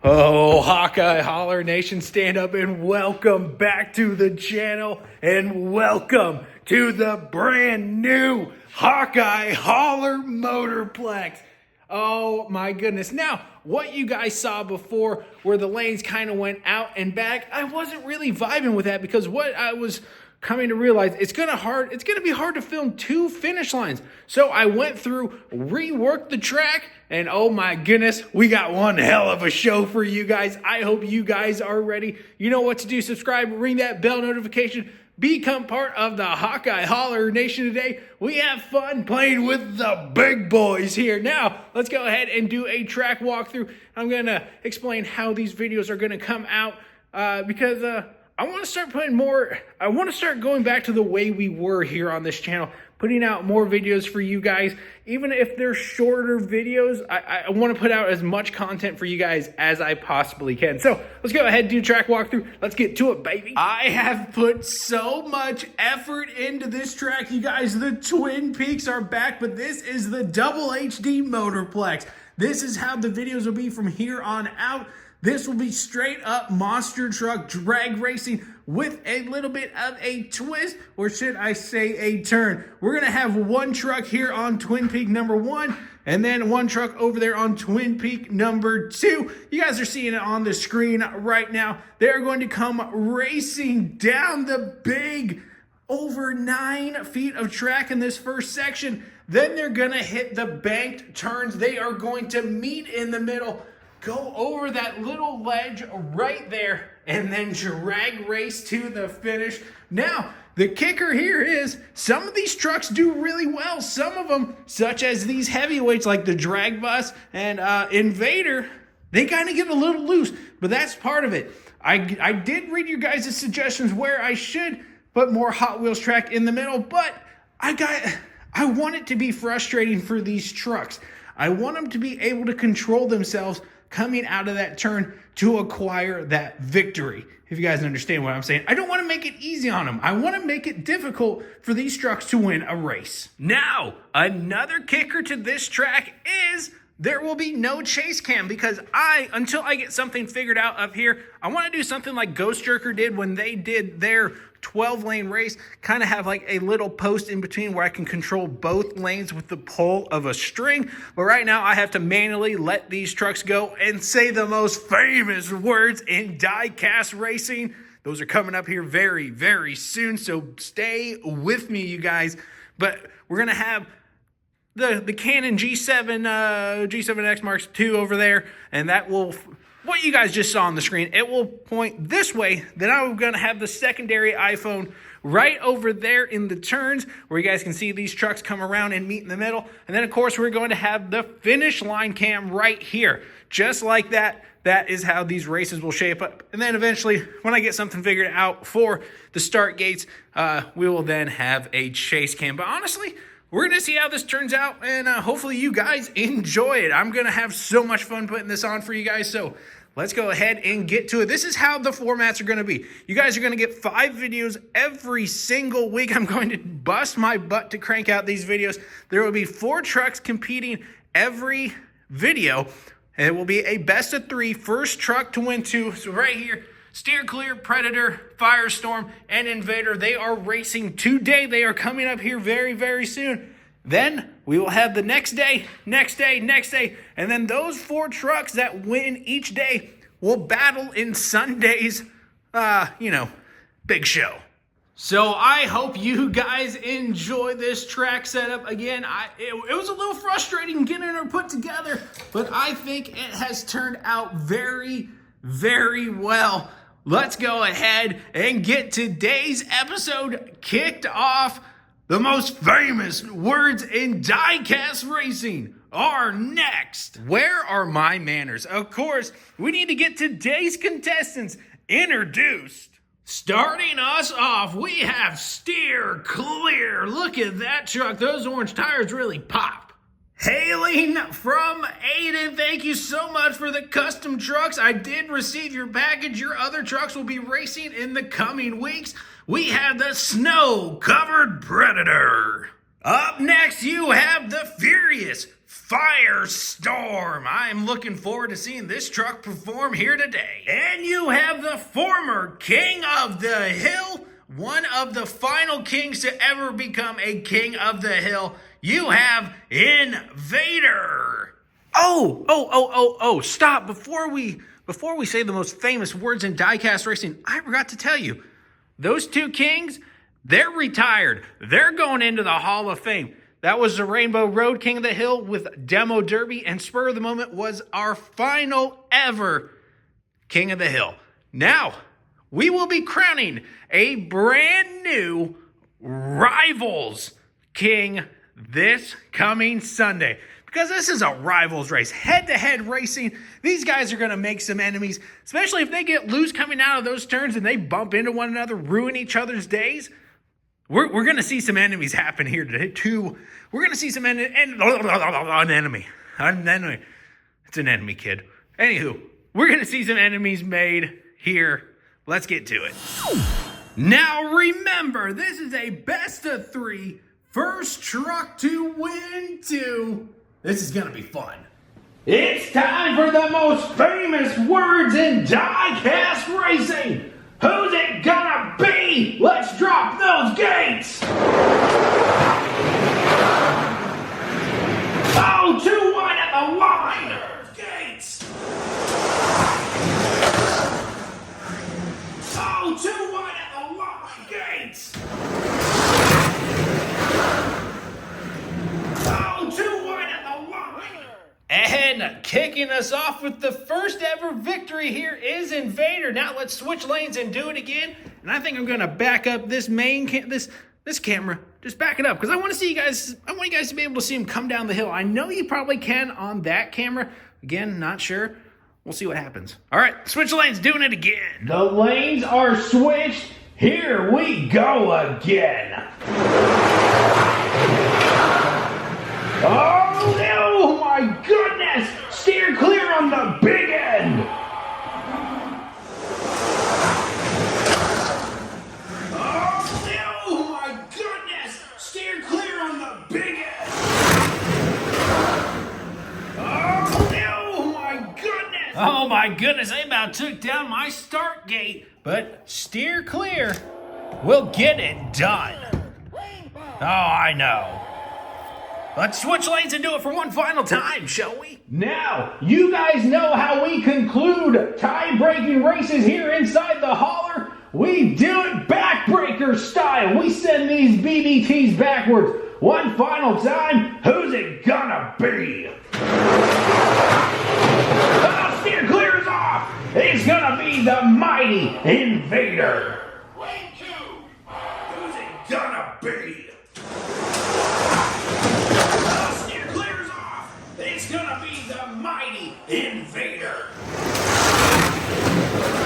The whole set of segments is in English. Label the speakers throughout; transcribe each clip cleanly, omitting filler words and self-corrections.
Speaker 1: Oh, Hawkeye Holler Nation, stand up and welcome back to the channel and welcome to the brand new Hawkeye Holler Motorplex. Oh my goodness. Now, what you guys saw before where the lanes kind of went out and back, I wasn't really vibing with that because what I was coming to realize, it's gonna be hard to film two finish lines. So I went through, reworked the track, and oh my goodness, we got one hell of a show for you guys. I hope you guys are ready. You know what to do. Subscribe, ring that bell notification, become part of the Hawkeye Holler Nation today. We have fun playing with the big boys here. Now, let's go ahead and do a track walkthrough. I'm gonna explain how these videos are gonna come out because I want to start going back to the way we were here on this channel, putting out more videos for you guys. Even if they're shorter videos, I want to put out as much content for you guys as I possibly can. So let's go ahead and do a track walkthrough. Let's get to it, baby. I have put so much effort into this track, you guys. The Twin Peaks are back, but this is the double HD Motorplex. This is how the videos will be from here on out. This will be straight up monster truck drag racing with a little bit of a twist, or should I say a turn. We're gonna have one truck here on Twin Peak number 1, and then one truck over there on Twin Peak number 2. You guys are seeing it on the screen right now. They're going to come racing down the big over 9 feet of track in this first section. Then they're gonna hit the banked turns. They are going to meet in the middle, go over that little ledge right there, and then drag race to the finish. Now, the kicker here is some of these trucks do really well. Some of them, such as these heavyweights like the drag bus and Invader, they kind of get a little loose, but that's part of it. I did read your guys' suggestions where I should put more Hot Wheels track in the middle, but I want it to be frustrating for these trucks. I want them to be able to control themselves coming out of that turn to acquire that victory. If you guys understand what I'm saying. I don't want to make it easy on them. I want to make it difficult for these trucks to win a race. Now, another kicker to this track is there will be no chase cam because until I get something figured out up here, I want to do something like Ghost Jerker did when they did their 12-lane race, kind of have like a little post in between where I can control both lanes with the pull of a string. But right now I have to manually let these trucks go and say the most famous words in die-cast racing. Those are coming up here very, very soon, so stay with me, you guys. But we're going to have the Canon G7X Mark II over there, and that will, what you guys just saw on the screen, it will point this way. Then I'm going to have the secondary iPhone right over there in the turns where you guys can see these trucks come around and meet in the middle. And then, of course, we're going to have the finish line cam right here. Just like that, that is how these races will shape up. And then eventually, when I get something figured out for the start gates, we will then have a chase cam. But honestly, we're going to see how this turns out, and hopefully you guys enjoy it. I'm going to have so much fun putting this on for you guys, so let's go ahead and get to it. This is how the formats are going to be. You guys are going to get 5 videos every single week. I'm going to bust my butt to crank out these videos. There will be 4 trucks competing every video, and it will be a best of 3, first truck to win 2. So right here, Steer Clear, Predator, Firestorm, and Invader, they are racing today. They are coming up here very, very soon. Then we will have the next day, and then those 4 trucks that win each day will battle in Sunday's, big show. So I hope you guys enjoy this track setup. Again, it was a little frustrating getting her put together, but I think it has turned out very, very well. Let's go ahead and get today's episode kicked off. The most famous words in die-cast racing are next. Where are my manners? Of course, we need to get today's contestants introduced. Starting us off, we have Steer Clear. Look at that truck. Those orange tires really pop. Hailing from Aiden, thank you so much for the custom trucks. I did receive your package. Your other trucks will be racing in the coming weeks. We have the snow-covered Predator. Up next, you have the furious Firestorm. I'm looking forward to seeing this truck perform here today. And you have the former King of the Hill, one of the final kings to ever become a King of the Hill. You have Invader. Oh, stop. Before we say the most famous words in diecast racing, I forgot to tell you, those two kings, they're retired. They're going into the Hall of Fame. That was the Rainbow Road King of the Hill with Demo Derby, and Spur of the Moment was our final ever King of the Hill. Now, we will be crowning a brand new Rivals King this coming Sunday. Because this is a rivals race, head-to-head racing. These guys are going to make some enemies, especially if they get loose coming out of those turns and they bump into one another, ruin each other's days. We're going to see some enemies happen here today, too. We're going to see some an enemy. It's an enemy, kid. Anywho, we're going to see some enemies made here. Let's get to it. Now, remember, this is a best-of-3, first truck to win 2. This is going to be fun. It's time for the most famous words in diecast racing. Who's it gonna be? Let's drop those gates. Oh, too wide at the line. Gates. Oh, too wide at the line. Gates. Oh, too wide at the line. And kicking us off with the first ever victory here is Invader. Now let's switch lanes and do it again. And I think I'm going to back up this this camera. Just back it up because I want to see you guys. I want you guys to be able to see him come down the hill. I know you probably can on that camera. Again, not sure. We'll see what happens. All right, switch lanes, doing it again. The lanes are switched. Here we go again. Oh, no, my goodness! Steer clear on the big end! Oh, no, my goodness! Steer clear on the big end! Oh, no, my goodness! Oh, my goodness, I about took down my start gate, but steer clear. We'll get it done. Oh, I know. Let's switch lanes and do it for one final time, shall we? Now, you guys know how we conclude tie-breaking races here inside the hauler. We do it backbreaker style. We send these BBTs backwards. One final time, who's it gonna be? Oh, steer clear is off. It's gonna be the mighty Invader. Lane 2, who's it gonna be? It's gonna be the mighty Invader.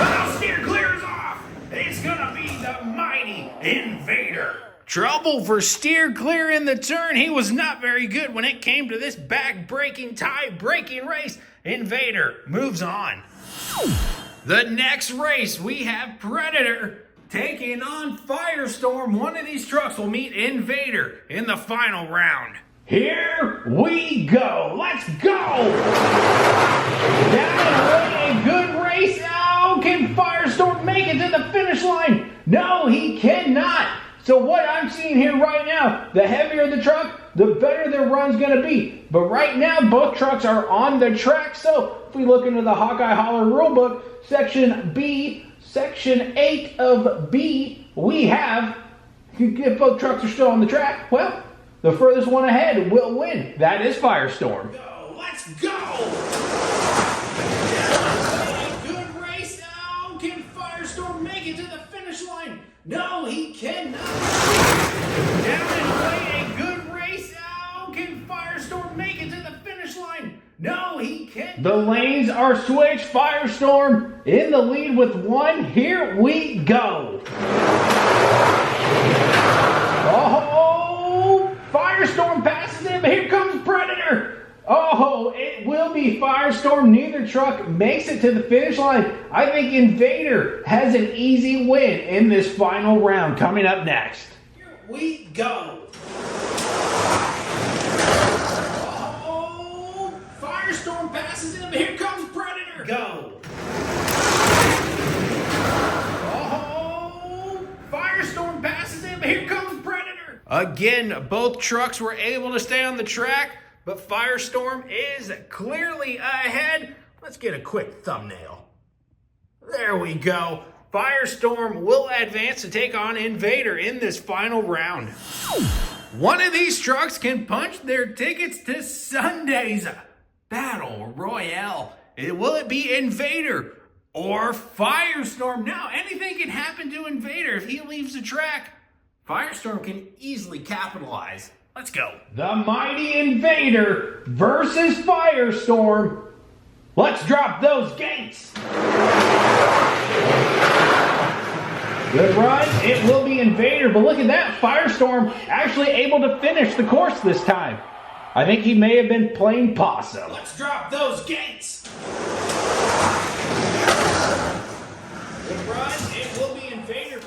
Speaker 1: Oh, steer clears off. It's gonna be the mighty Invader. Trouble for steer clear in the turn. He was not very good when it came to this back-breaking, tie-breaking race. Invader moves on. The next race, we have Predator taking on Firestorm. One of these trucks will meet Invader in the final round. Here we go. Let's go. Down and away, a good race. Oh, can Firestorm make it to the finish line? No, he cannot. So what I'm seeing here right now, the heavier the truck, the better their run's going to be. But right now, both trucks are on the track. So if we look into the Hawkeye Holler rulebook, section B, section 8 of B, we have, if both trucks are still on the track, well, the furthest one ahead will win. That is Firestorm. Let's go! A good race. Oh, can Firestorm make it to the finish line? No, he cannot. Down and away, a good race. Oh, can Firestorm make it to the finish line? No, he can't. The lanes are switched. Firestorm in the lead with 1. Here we go. Oh, Firestorm passes him. Here comes Predator. Oh, it will be Firestorm. Neither truck makes it to the finish line. I think Invader has an easy win in this final round coming up next. Here we go. Oh, Again, both trucks were able to stay on the track, but Firestorm is clearly ahead. Let's get a quick thumbnail. There we go. Firestorm will advance to take on Invader in this final round. One of these trucks can punch their tickets to Sunday's Battle Royale. Will it be Invader or Firestorm? Now, anything can happen to Invader if he leaves the track. Firestorm can easily capitalize. Let's go. The mighty Invader versus Firestorm. Let's drop those gates. Good run. It will be Invader, but look at that. Firestorm actually able to finish the course this time. I think he may have been playing possum. Let's drop those gates. Good run. It will be Invader.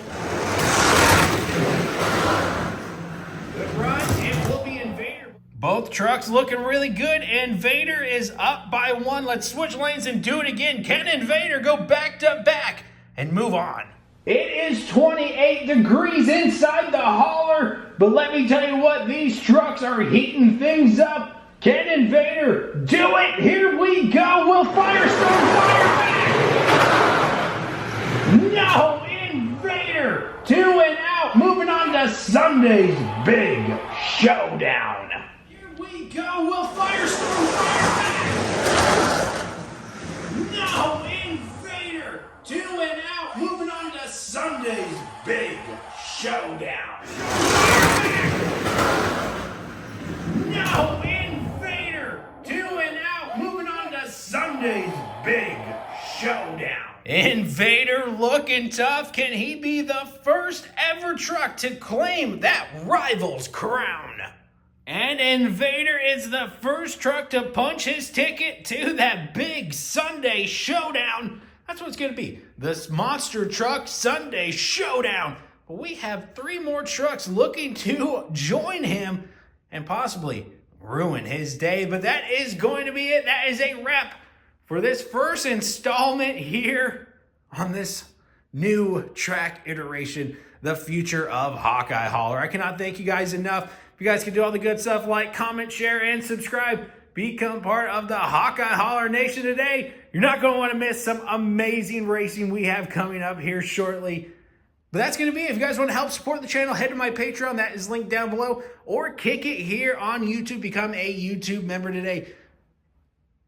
Speaker 1: Good run. It will be Invader. Both trucks looking really good. Invader is up by 1. Let's switch lanes and do it again. Can Invader go back to back and move on? It is 28 degrees inside the hauler, but let me tell you what, these trucks are heating things up. Can Invader do it? Here we go. Will Firestorm fire back? No, Invader 2 and out, moving on to Sunday's big showdown. Here we go. Will Firestorm fire back? No, Invader 2 and out, moving on to Sunday's big showdown. No, Invader 2 and out, moving on to Sunday's big showdown. Invader looking tough. Can he be the first ever truck to claim that rival's crown? And Invader is the first truck to punch his ticket to that big Sunday showdown. That's what it's going to be. This monster truck Sunday showdown. But we have 3 more trucks looking to join him and possibly ruin his day. But that is going to be it. That is a wrap for this first installment here on this new track iteration, the future of Hawkeye Hauler. I cannot thank you guys enough. If you guys can do all the good stuff, like, comment, share, and subscribe, become part of the Hawkeye Hauler Nation today. You're not going to want to miss some amazing racing we have coming up here shortly. But that's going to be it. If you guys want to help support the channel, head to my Patreon. That is linked down below. Or kick it here on YouTube. Become a YouTube member today.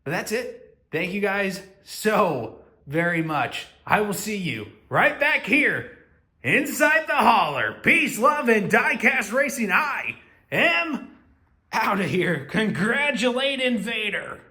Speaker 1: But that's it. Thank you guys so very much. I will see you right back here inside the hauler. Peace, love, and diecast racing. I am out of here. Congratulate Invader.